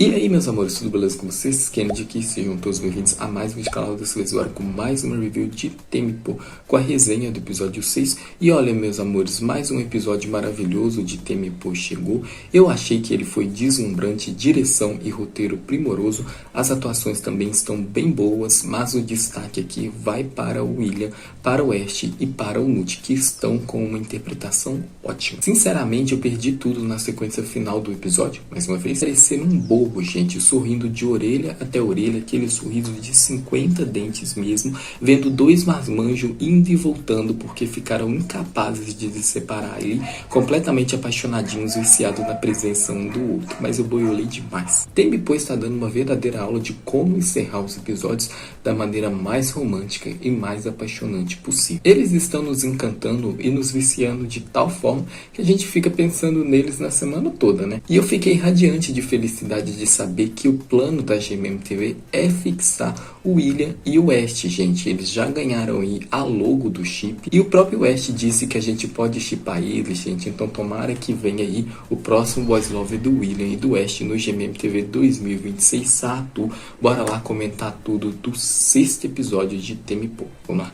E aí, meus amores, tudo beleza com vocês? Kennedy aqui, sejam todos bem-vindos a mais um vídeo do canal. Dessa vez agora com mais uma review de Tempo, com a resenha do episódio 6. E olha, meus amores, mais um episódio maravilhoso de Tempo chegou. Eu achei que ele foi deslumbrante, direção e roteiro primoroso. As atuações também estão bem boas, mas o destaque aqui vai para o William, para o Ash e para o Newt, que estão com uma interpretação ótima. Sinceramente, eu perdi tudo na sequência final do episódio, mais uma vez, parecer um bobo, gente, sorrindo de orelha até orelha, aquele sorriso de 50 dentes mesmo, vendo dois marmanjos indo e voltando porque ficaram incapazes de se separar ali, completamente apaixonadinhos, viciados na presença um do outro. Mas eu boiolei demais. Tempo está dando uma verdadeira aula de como encerrar os episódios da maneira mais romântica e mais apaixonante possível. Eles estão nos encantando e nos viciando de tal forma que a gente fica pensando neles na semana toda, né? E eu fiquei radiante de felicidade de saber que o plano da GMMTV é fixar o William e o Ash, gente. Eles já ganharam aí a logo do chip e o próprio Ash disse que a gente pode chipar eles, gente. Então tomara que venha aí o próximo Boys Love do William e do Ash no GMMTV 2026 Sato. Bora lá comentar tudo do 6º episódio de Tempo. Vamos lá.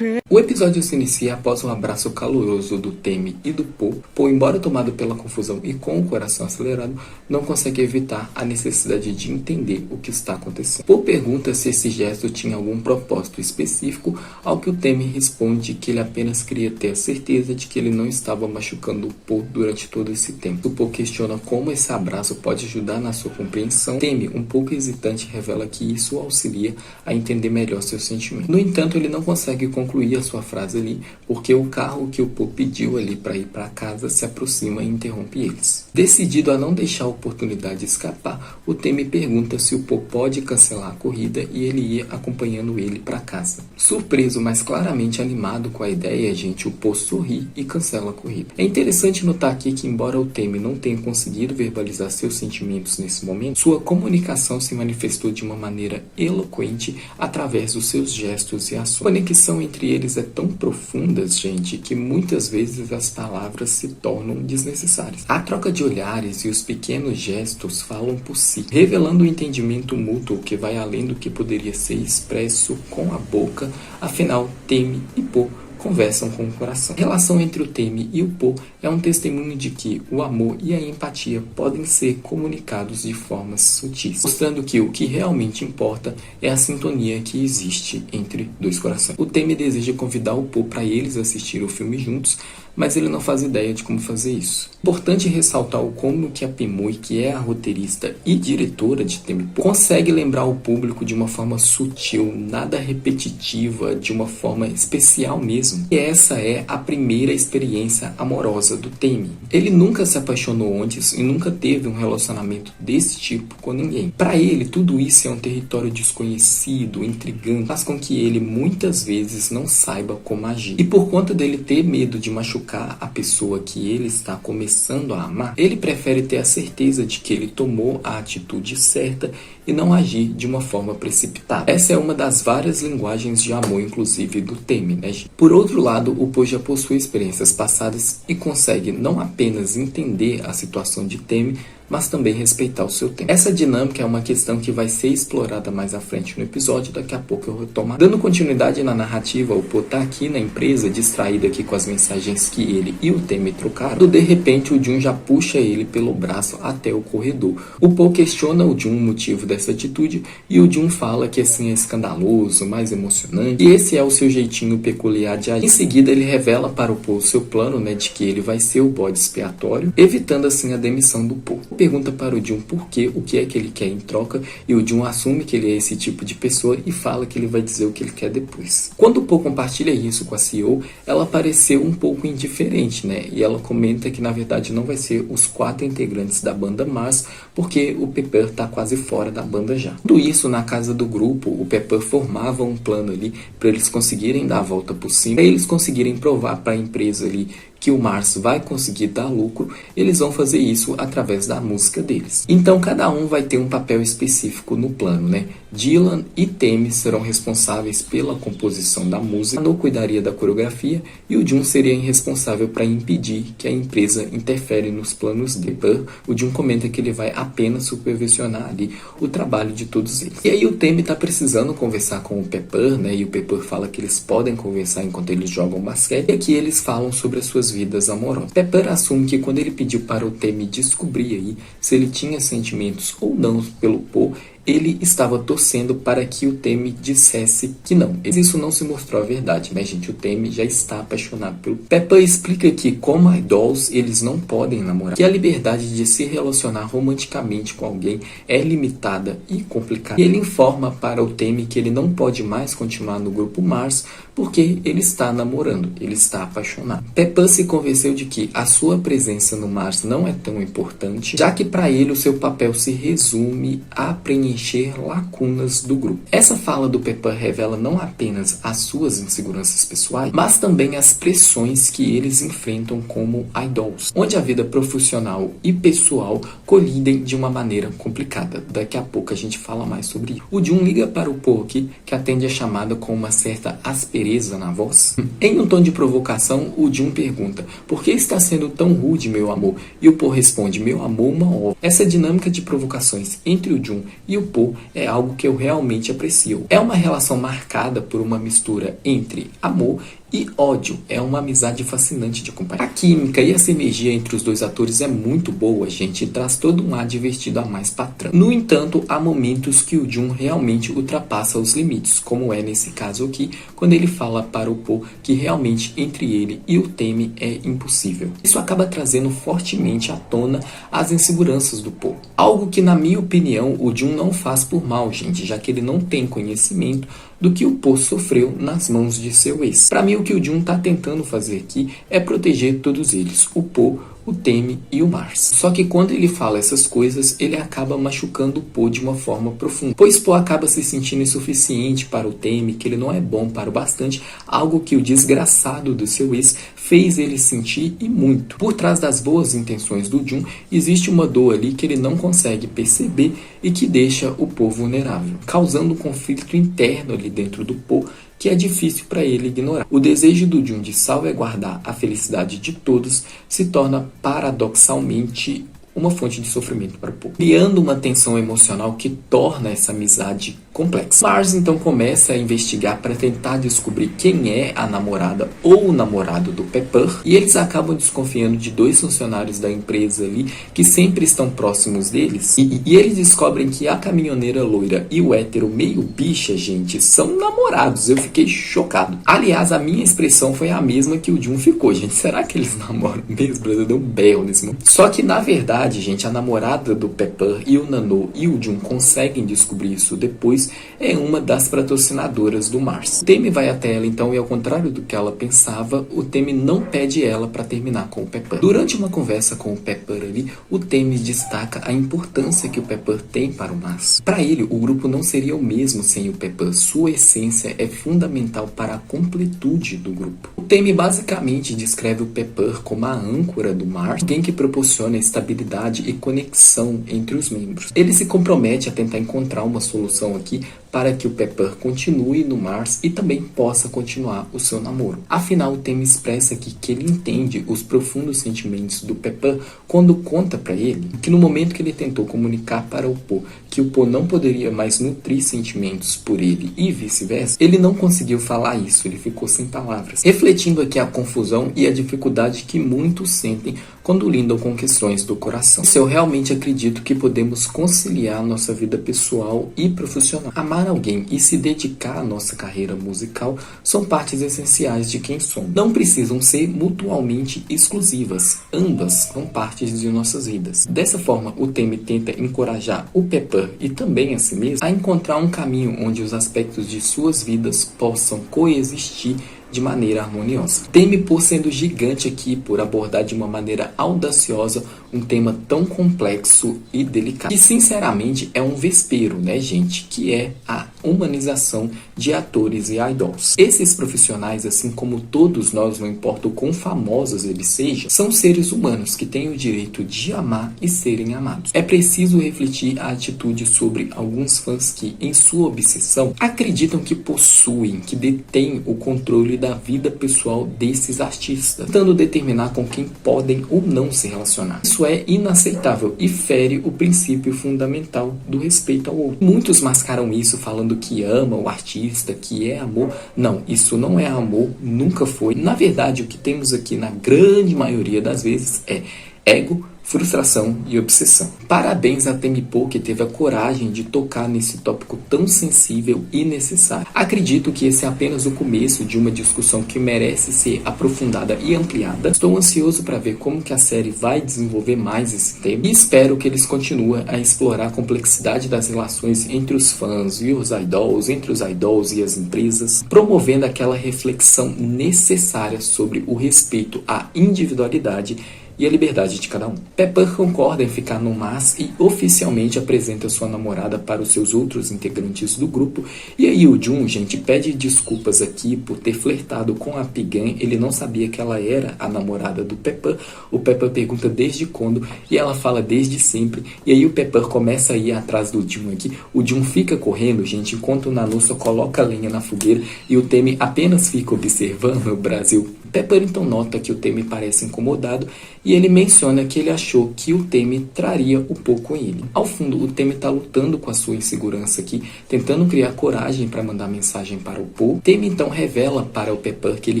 O episódio se inicia após um abraço caloroso do Temi e do Poe. Poe, embora tomado pela confusão e com o coração acelerado, não consegue evitar a necessidade de entender o que está acontecendo. Poe pergunta se esse gesto tinha algum propósito específico, ao que o Temi responde que ele apenas queria ter a certeza de que ele não estava machucando o Poe durante todo esse tempo. O Poe questiona como esse abraço pode ajudar na sua compreensão. Temi, um pouco hesitante, revela que isso auxilia a entender melhor seus sentimentos. No entanto, ele não consegue concluir a sua frase ali, porque o carro que o Poe pediu ali para ir para casa se aproxima e interrompe eles. Decidido a não deixar a oportunidade escapar, o Temi pergunta se o Poe pode cancelar a corrida e ele ia acompanhando ele para casa. Surpreso, mas claramente animado com a ideia, gente, o Poe sorri e cancela a corrida. É interessante notar aqui que, embora o Temi não tenha conseguido verbalizar seus sentimentos nesse momento, sua comunicação se manifestou de uma maneira eloquente através dos seus gestos e ações. A conexão entre eles é tão profunda, gente, que muitas vezes as palavras se tornam desnecessárias. A troca de olhares e os pequenos gestos falam por si, revelando um entendimento mútuo que vai além do que poderia ser expresso com a boca. Afinal, Temi e Poe conversam com o coração. A relação entre o Temi e o Poe é um testemunho de que o amor e a empatia podem ser comunicados de formas sutis, mostrando que o que realmente importa é a sintonia que existe entre dois corações. O Temi deseja convidar o Poe para eles assistir o filme juntos, mas ele não faz ideia de como fazer isso. Importante ressaltar o como que a Pimoi, que é a roteirista e diretora de Tempo, consegue lembrar o público de uma forma sutil, nada repetitiva, de uma forma especial mesmo. E essa é a primeira experiência amorosa do Temi. Ele nunca se apaixonou antes e nunca teve um relacionamento desse tipo com ninguém. Para ele, tudo isso é um território desconhecido, intrigante, faz com que ele muitas vezes não saiba como agir. E por conta dele ter medo de machucar a pessoa que ele está começando a amar, ele prefere ter a certeza de que ele tomou a atitude certa e não agir de uma forma precipitada. Essa é uma das várias linguagens de amor, inclusive do Temi, né, gente? Por outro lado, o Poe já possui experiências passadas e consegue não apenas entender a situação de Temi, mas também respeitar o seu tempo. Essa dinâmica é uma questão que vai ser explorada mais à frente no episódio, daqui a pouco eu retomo. Dando continuidade na narrativa, o Poe tá aqui na empresa, distraído aqui com as mensagens que ele e o Temi trocaram. De repente, o Jun já puxa ele pelo braço até o corredor. O Poe questiona o Jun o motivo dessa atitude e o Jun fala que assim é escandaloso, mais emocionante, e esse é o seu jeitinho peculiar de agir. Em seguida, ele revela para o Poe o seu plano, né, de que ele vai ser o bode expiatório, evitando assim a demissão do Poe. Pergunta para o Jun por quê, o que é que ele quer em troca, e o Jun assume que ele é esse tipo de pessoa e fala que ele vai dizer o que ele quer depois. Quando o Poe compartilha isso com a CEO, ela pareceu um pouco indiferente, né? E ela comenta que na verdade não vai ser os 4 integrantes da banda Mars, porque o Pepper tá quase fora da banda já. Tudo isso na casa do grupo, o Pepper formava um plano ali para eles conseguirem dar a volta por cima, para eles conseguirem provar para a empresa ali que o Mars vai conseguir dar lucro, eles vão fazer isso através da música deles. Então cada um vai ter um papel específico no plano, né? Dylan e Temi serão responsáveis pela composição da música, Nano cuidaria da coreografia e o Jun seria responsável para impedir que a empresa interfere nos planos dele. O Jun comenta que ele vai apenas supervisionar ali o trabalho de todos eles. E aí o Temi tá precisando conversar com o Pepper, né? E o Pepper fala que eles podem conversar enquanto eles jogam basquete. E aqui eles falam sobre as suas vidas amorosas. Pepper assume que quando ele pediu para o Temi descobrir aí se ele tinha sentimentos ou não pelo Poe, ele estava torcendo para que o Temi dissesse que não. Isso não se mostrou a verdade, né, gente? O Temi já está apaixonado pelo Pepper. Explica que, como idols, eles não podem namorar, que a liberdade de se relacionar romanticamente com alguém é limitada e complicada. E ele informa para o Temi que ele não pode mais continuar no grupo Mars porque ele está namorando, ele está apaixonado. Pepper se convenceu de que a sua presença no Mars não é tão importante, já que para ele o seu papel se resume a preencher lacunas do grupo. Essa fala do Pepper revela não apenas as suas inseguranças pessoais, mas também as pressões que eles enfrentam como idols, onde a vida profissional e pessoal colidem de uma maneira complicada. Daqui a pouco a gente fala mais sobre isso. O Jun liga para o Poe, que atende a chamada com uma certa aspereza na voz. Em um tom de provocação, o Jun pergunta: por que está sendo tão rude, meu amor? E o Poe responde: meu amor, uma obra. Essa dinâmica de provocações entre o Jun e o Poe é algo que eu realmente aprecio. É uma relação marcada por uma mistura entre amor e ódio. É uma amizade fascinante de acompanhar. A química e essa energia entre os dois atores é muito boa, gente, e traz todo um ar divertido a mais pra trama. No entanto, há momentos que o Jun realmente ultrapassa os limites, como é nesse caso aqui, quando ele fala para o Poe que realmente entre ele e o Temi é impossível. Isso acaba trazendo fortemente à tona as inseguranças do Poe. Algo que, na minha opinião, o Jun não faz por mal, gente, já que ele não tem conhecimento do que o Poe sofreu nas mãos de seu ex. Para mim, o que o Jun está tentando fazer aqui é proteger todos eles, o Poe, o Temi e o Mars. Só que quando ele fala essas coisas, ele acaba machucando o Poe de uma forma profunda, pois Poe acaba se sentindo insuficiente para o Temi, que ele não é bom para o bastante, algo que o desgraçado do seu ex fez ele sentir e muito. Por trás das boas intenções do Jun, existe uma dor ali que ele não consegue perceber e que deixa o Poe vulnerável, causando um conflito interno ali dentro do Poe que é difícil para ele ignorar. O desejo do Jun de salvaguardar a felicidade de todos se torna paradoxalmente uma fonte de sofrimento para o Poe, criando uma tensão emocional que torna essa amizade complexa. Mars então começa a investigar para tentar descobrir quem é a namorada ou o namorado do Pepper, e eles acabam desconfiando de dois funcionários da empresa ali que sempre estão próximos deles, e eles descobrem que a caminhoneira loira e o hétero meio bicha, gente, são namorados. Eu fiquei chocado. Aliás, a minha expressão foi a mesma que o Jun ficou, gente. Será que eles namoram mesmo? Eu dei um berro nesse momento. Só que na verdade, gente, a namorada do Pepper e o Nano e o Jun conseguem descobrir isso depois, é uma das patrocinadoras do Mars. O Temi vai até ela então e, ao contrário do que ela pensava, o Temi não pede ela para terminar com o Pepper. Durante uma conversa com o Pepper ali, o Temi destaca a importância que o Pepper tem para o Mars. Para ele, o grupo não seria o mesmo sem o Pepper. Sua essência é fundamental para a completude do grupo. O Temi basicamente descreve o Pepper como a âncora do Mars, alguém que proporciona estabilidade e conexão entre os membros. Ele se compromete a tentar encontrar uma solução aqui para que o Pepper continue no Mars e também possa continuar o seu namoro. Afinal, o Temi expressa aqui que ele entende os profundos sentimentos do Pepper quando conta para ele que no momento que ele tentou comunicar para o Poe que o Poe não poderia mais nutrir sentimentos por ele e vice-versa, ele não conseguiu falar isso, ele ficou sem palavras, refletindo aqui a confusão e a dificuldade que muitos sentem quando lidam com questões do coração. Isso eu realmente acredito que podemos conciliar nossa vida pessoal e profissional. Amar alguém e se dedicar à nossa carreira musical são partes essenciais de quem somos. Não precisam ser mutuamente exclusivas, ambas são partes de nossas vidas. Dessa forma, o Temi tenta encorajar o Pepper e também a si mesmo a encontrar um caminho onde os aspectos de suas vidas possam coexistir de maneira harmoniosa. Temi por sendo gigante aqui, por abordar de uma maneira audaciosa um tema tão complexo e delicado. E sinceramente é um vespeiro, né, gente, que é a humanização de atores e idols. Esses profissionais, assim como todos nós, não importa o quão famosos eles sejam, são seres humanos que têm o direito de amar e serem amados. É preciso refletir a atitude sobre alguns fãs que, em sua obsessão, acreditam que possuem, que detêm o controle da vida pessoal desses artistas, tentando determinar com quem podem ou não se relacionar. Isso é inaceitável e fere o princípio fundamental do respeito ao outro. Muitos mascaram isso falando que ama o artista, que é amor. Não, isso não é amor, nunca foi. Na verdade, o que temos aqui na grande maioria das vezes é ego, frustração e obsessão. Parabéns a Temi Poe, que teve a coragem de tocar nesse tópico tão sensível e necessário. Acredito que esse é apenas o começo de uma discussão que merece ser aprofundada e ampliada. Estou ansioso para ver como que a série vai desenvolver mais esse tema e espero que eles continuem a explorar a complexidade das relações entre os fãs e os idols, entre os idols e as empresas, promovendo aquela reflexão necessária sobre o respeito à individualidade e a liberdade de cada um. Pepper concorda em ficar no mas e oficialmente apresenta sua namorada para os seus outros integrantes do grupo. E aí o Jun, gente, pede desculpas aqui por ter flertado com a Pigan. Ele não sabia que ela era a namorada do Pepper. O Pepper pergunta desde quando e ela fala desde sempre. E aí o Pepper começa a ir atrás do Jun aqui. O Jun fica correndo, gente, enquanto o Nano só coloca lenha na fogueira e o Temi apenas fica observando o Brasil. Pepper então nota que o Temi parece incomodado e ele menciona que ele achou que o Temi traria o Po com ele. Ao fundo, o Temi está lutando com a sua insegurança aqui, tentando criar coragem para mandar mensagem para o Po. Temi então revela para o Pepper que ele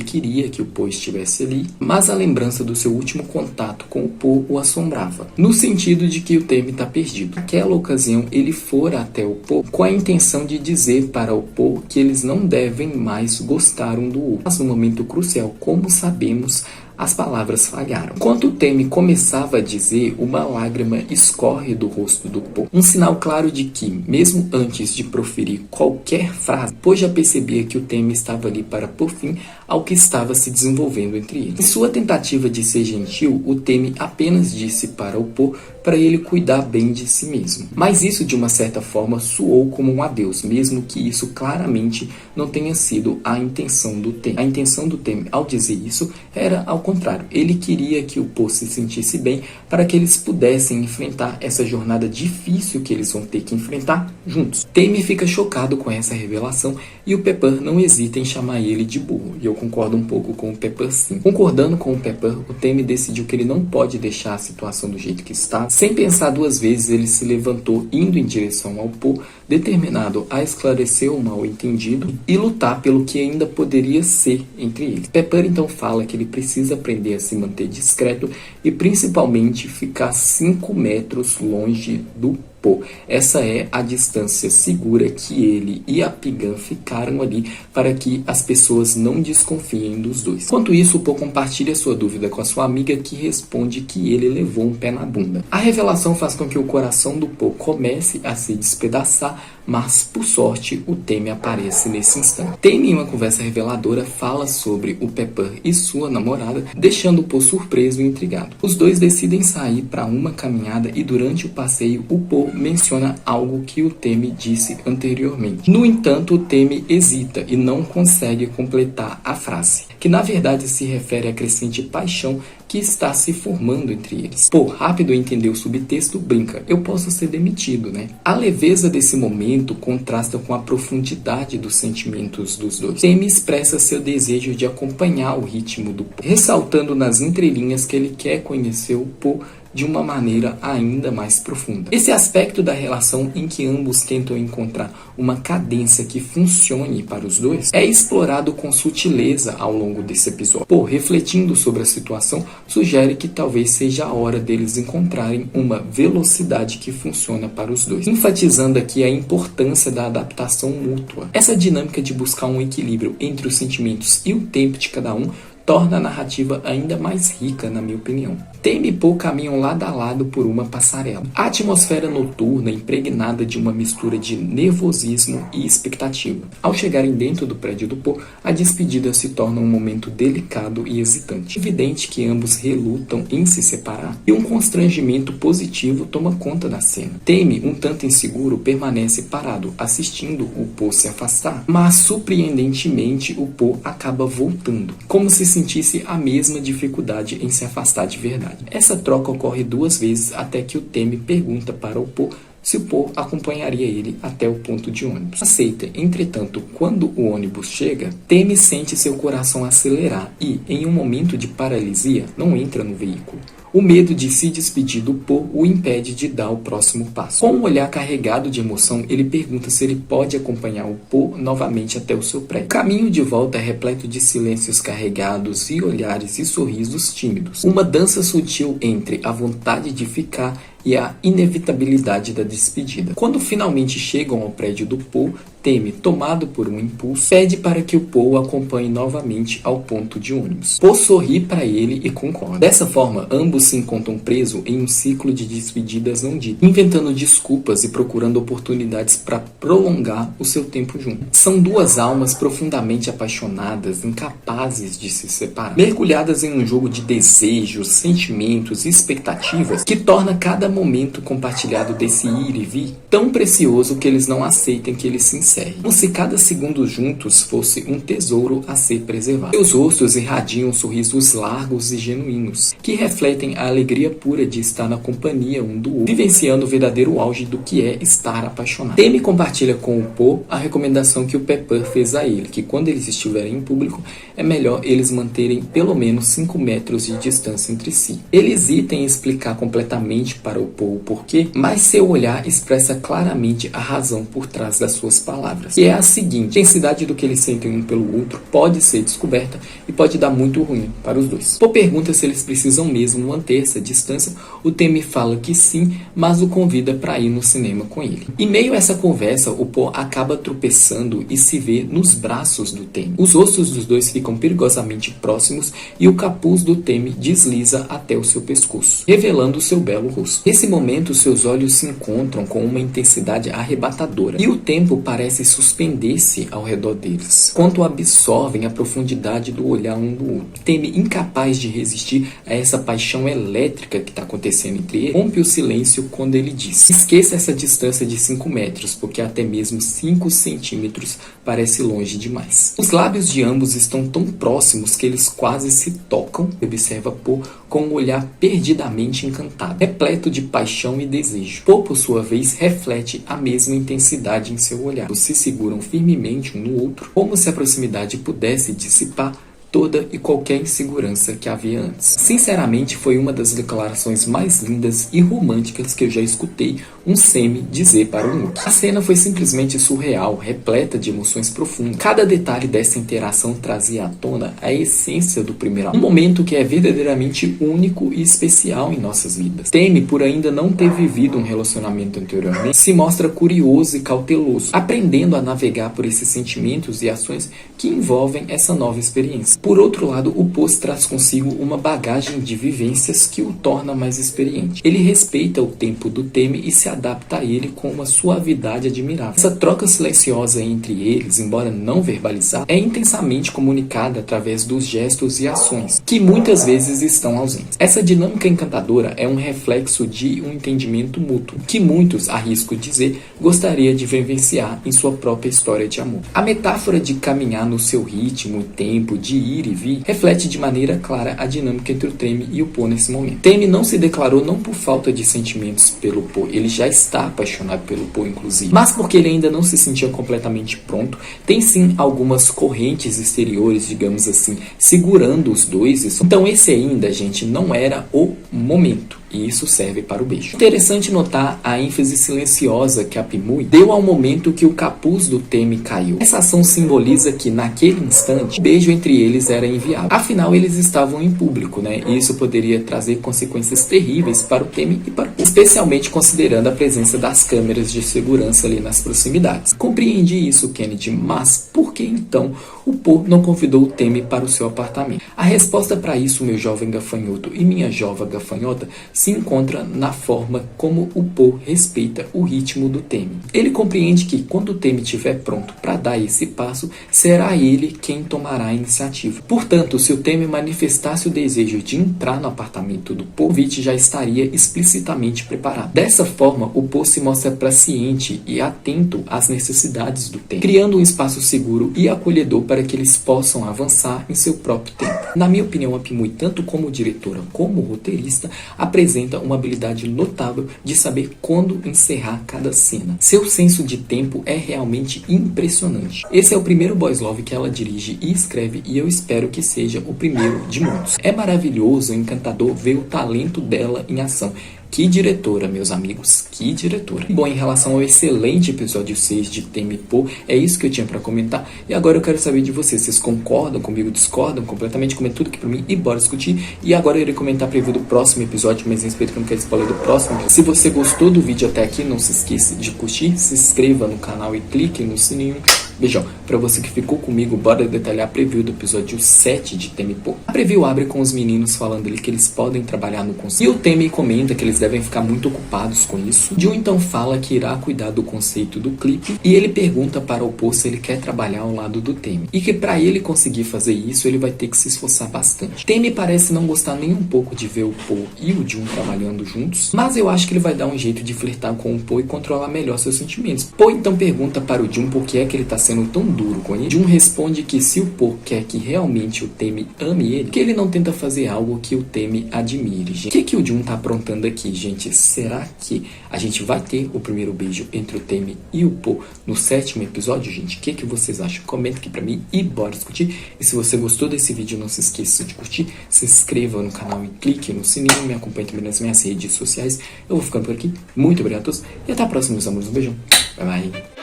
queria que o Po estivesse ali, mas a lembrança do seu último contato com o Po o assombrava, no sentido de que o Temi está perdido. Naquela ocasião, ele fora até o Po com a intenção de dizer para o Po que eles não devem mais gostar um do outro. Mas no momento crucial, como sabemos, as palavras falharam. Enquanto o Temi começava a dizer, uma lágrima escorre do rosto do Po. Um sinal claro de que, mesmo antes de proferir qualquer frase, Po já percebia que o Temi estava ali para pôr fim ao que estava se desenvolvendo entre eles. Em sua tentativa de ser gentil, o Temi apenas disse para o Po para ele cuidar bem de si mesmo. Mas isso, de uma certa forma, soou como um adeus, mesmo que isso claramente não tenha sido a intenção do Temi. A intenção do Temi, ao dizer isso, era ao contrário. Ele queria que o Po se sentisse bem para que eles pudessem enfrentar essa jornada difícil que eles vão ter que enfrentar juntos. Temi fica chocado com essa revelação e o Pepper não hesita em chamar ele de burro. E eu concordo um pouco com o Pepper, sim. Concordando com o Pepper, o Temi decidiu que ele não pode deixar a situação do jeito que está. Sem pensar duas vezes, ele se levantou indo em direção ao Po, determinado a esclarecer o mal-entendido e lutar pelo que ainda poderia ser entre eles. Pepper então fala que ele precisa aprender a se manter discreto e principalmente ficar 5 metros longe do Po. Essa é a distância segura que ele e a Pigan ficaram ali para que as pessoas não desconfiem dos dois. Enquanto isso, o Po compartilha sua dúvida com a sua amiga, que responde que ele levou um pé na bunda. A revelação faz com que o coração do Po comece a se despedaçar, mas por sorte o Temi aparece nesse instante. Temi, em uma conversa reveladora, fala sobre o Pepper e sua namorada, deixando o Po surpreso e intrigado. Os dois decidem sair para uma caminhada e durante o passeio o Po menciona algo que o Temi disse anteriormente. No entanto, o Temi hesita e não consegue completar a frase, que na verdade se refere à crescente paixão que está se formando entre eles. Po, rápido em entender o subtexto, brinca: eu posso ser demitido, né? A leveza desse momento contrasta com a profundidade dos sentimentos dos dois. Temi expressa seu desejo de acompanhar o ritmo do Po, ressaltando nas entrelinhas que ele quer conhecer o Po de uma maneira ainda mais profunda. Esse aspecto da relação em que ambos tentam encontrar uma cadência que funcione para os dois é explorado com sutileza ao longo desse episódio. Po, refletindo sobre a situação, sugere que talvez seja a hora deles encontrarem uma velocidade que funciona para os dois, enfatizando aqui a importância da adaptação mútua. Essa dinâmica de buscar um equilíbrio entre os sentimentos e o tempo de cada um torna a narrativa ainda mais rica, na minha opinião. Temi e Po caminham lado a lado por uma passarela. A atmosfera noturna impregnada de uma mistura de nervosismo e expectativa. Ao chegarem dentro do prédio do Po, a despedida se torna um momento delicado e hesitante. É evidente que ambos relutam em se separar e um constrangimento positivo toma conta da cena. Temi, um tanto inseguro, permanece parado, assistindo o Po se afastar, mas surpreendentemente o Po acaba voltando, como se sentisse a mesma dificuldade em se afastar de verdade. Essa troca ocorre 2 vezes até que o Temi pergunta para o Po se o Po acompanharia ele até o ponto de ônibus. Aceita, entretanto, quando o ônibus chega, Temi sente seu coração acelerar e, em um momento de paralisia, não entra no veículo. O medo de se despedir do Po o impede de dar o próximo passo. Com um olhar carregado de emoção, ele pergunta se ele pode acompanhar o Po novamente até o seu prédio. O caminho de volta é repleto de silêncios carregados e olhares e sorrisos tímidos. Uma dança sutil entre a vontade de ficar e a inevitabilidade da despedida. Quando finalmente chegam ao prédio do Po, Temi, tomado por um impulso, pede para que o Po o acompanhe novamente ao ponto de ônibus. Po sorri para ele e concorda. Dessa forma, ambos se encontram presos em um ciclo de despedidas não ditas, inventando desculpas e procurando oportunidades para prolongar o seu tempo juntos. São 2 almas profundamente apaixonadas, incapazes de se separar, mergulhadas em um jogo de desejos, sentimentos e expectativas que torna cada momento compartilhado desse ir e vir tão precioso que eles não aceitem que ele se encerre, como se cada segundo juntos fosse um tesouro a ser preservado. Seus rostos irradiam sorrisos largos e genuínos, que refletem a alegria pura de estar na companhia um do outro, vivenciando o verdadeiro auge do que é estar apaixonado. Temi compartilha com o Po a recomendação que o Pepper fez a ele, que quando eles estiverem em público, é melhor eles manterem pelo menos 5 metros de distância entre si. Ele hesita em explicar completamente para o Po o porquê, mas seu olhar expressa claramente a razão por trás das suas palavras, que é a seguinte: a intensidade do que eles sentem um pelo outro pode ser descoberta e pode dar muito ruim para os dois. Po pergunta se eles precisam mesmo manter essa distância. O Temi fala que sim, mas o convida para ir no cinema com ele. Em meio a essa conversa, o Po acaba tropeçando e se vê nos braços do Temi. Os rostos dos dois ficam perigosamente próximos e o capuz do Temi desliza até o seu pescoço, revelando seu belo rosto. Nesse momento, seus olhos se encontram com uma intensidade arrebatadora e o tempo parece suspender-se ao redor deles, quanto absorvem a profundidade do olhar um do outro. Temi, incapaz de resistir a essa paixão elétrica que está acontecendo entre eles, rompe o silêncio quando ele diz: esqueça essa distância de 5 metros, porque até mesmo 5 centímetros parece longe demais. Os lábios de ambos estão tão próximos que eles quase se tocam, observa Po com um olhar perdidamente encantado, repleto de paixão e desejo. Po, por sua vez, reflete a mesma intensidade em seu olhar. Eles se seguram firmemente um no outro, como se a proximidade pudesse dissipar toda e qualquer insegurança que havia antes. Sinceramente, foi uma das declarações mais lindas e românticas que eu já escutei um semi dizer para um Wookiee. A cena foi simplesmente surreal, repleta de emoções profundas. Cada detalhe dessa interação trazia à tona a essência do primeiro amor, um momento que é verdadeiramente único e especial em nossas vidas. Temi, por ainda não ter vivido um relacionamento anteriormente, se mostra curioso e cauteloso, aprendendo a navegar por esses sentimentos e ações que envolvem essa nova experiência. Por outro lado, o Po traz consigo uma bagagem de vivências que o torna mais experiente. Ele respeita o tempo do Temi e se adapta a ele com uma suavidade admirável. Essa troca silenciosa entre eles, embora não verbalizada, é intensamente comunicada através dos gestos e ações, que muitas vezes estão ausentes. Essa dinâmica encantadora é um reflexo de um entendimento mútuo, que muitos, arrisco dizer, gostaria de vivenciar em sua própria história de amor. A metáfora de caminhar no seu ritmo e tempo, de ir e vir, reflete de maneira clara a dinâmica entre o Temi e o Po nesse momento. Temi não se declarou não por falta de sentimentos pelo Po, ele já está apaixonado pelo Po, inclusive, mas porque ele ainda não se sentia completamente pronto. Tem sim algumas correntes exteriores, digamos assim, segurando os dois. Então esse ainda, gente, não era o momento. E isso serve para o beijo. Interessante notar a ênfase silenciosa que a Pimui deu ao momento que o capuz do Temi caiu. Essa ação simboliza que, naquele instante, o beijo entre eles era inviável. Afinal, eles estavam em público, né? E isso poderia trazer consequências terríveis para o Temi e para o Po, especialmente considerando a presença das câmeras de segurança ali nas proximidades. Compreendi isso, Kennedy, mas por que então o Po não convidou o Temi para o seu apartamento? A resposta para isso, meu jovem gafanhoto e minha jovem gafanhota, se encontra na forma como o Po respeita o ritmo do Temi. Ele compreende que quando o Temi estiver pronto para dar esse passo, será ele quem tomará a iniciativa. Portanto, se o Temi manifestasse o desejo de entrar no apartamento do Po, o convite já estaria explicitamente preparado. Dessa forma, o Po se mostra paciente e atento às necessidades do Temi, criando um espaço seguro e acolhedor para que eles possam avançar em seu próprio tempo. Na minha opinião, a Pimui, tanto como diretora como roteirista, apresenta uma habilidade notável de saber quando encerrar cada cena. Seu senso de tempo é realmente impressionante. Esse é o primeiro boys love que ela dirige e escreve, e eu espero que seja o primeiro de muitos. É maravilhoso e encantador ver o talento dela em ação. Que diretora, meus amigos, que diretora. Bom, em relação ao excelente episódio 6 de Temi e Po, é isso que eu tinha pra comentar. E agora eu quero saber de vocês. Vocês concordam comigo, discordam completamente? Comenta tudo aqui pra mim e bora discutir. E agora eu irei comentar a preview do próximo episódio, mas em respeito que eu não quero spoiler do próximo. Se você gostou do vídeo até aqui, não se esqueça de curtir, se inscreva no canal e clique no sininho. Beijão. Pra você que ficou comigo, bora detalhar a preview do episódio 7 de Temi e Po. A preview abre com os meninos falando ali que eles podem trabalhar no conceito. E o Temi comenta que eles devem ficar muito ocupados com isso. Jun então fala que irá cuidar do conceito do clipe. E ele pergunta para o Po se ele quer trabalhar ao lado do Temi. E que pra ele conseguir fazer isso, ele vai ter que se esforçar bastante. Temi parece não gostar nem um pouco de ver o Po e o Jun trabalhando juntos. Mas eu acho que ele vai dar um jeito de flertar com o Po e controlar melhor seus sentimentos. Po então pergunta para o Jun por que é que ele tá sendo tão duro com ele. Jun responde que se o Po quer que realmente o Temi ame ele, que ele não tenta fazer algo que o Temi admire. O que o Jun tá aprontando aqui, gente? Será que a gente vai ter o primeiro beijo entre o Temi e o Po no 7º episódio, gente? O que vocês acham? Comenta aqui pra mim e bora discutir. E se você gostou desse vídeo, não se esqueça de curtir, se inscreva no canal e clique no sininho, me acompanhe também nas minhas redes sociais. Eu vou ficando por aqui. Muito obrigado a todos e até a próxima, meus amores. Um beijão. Bye, bye.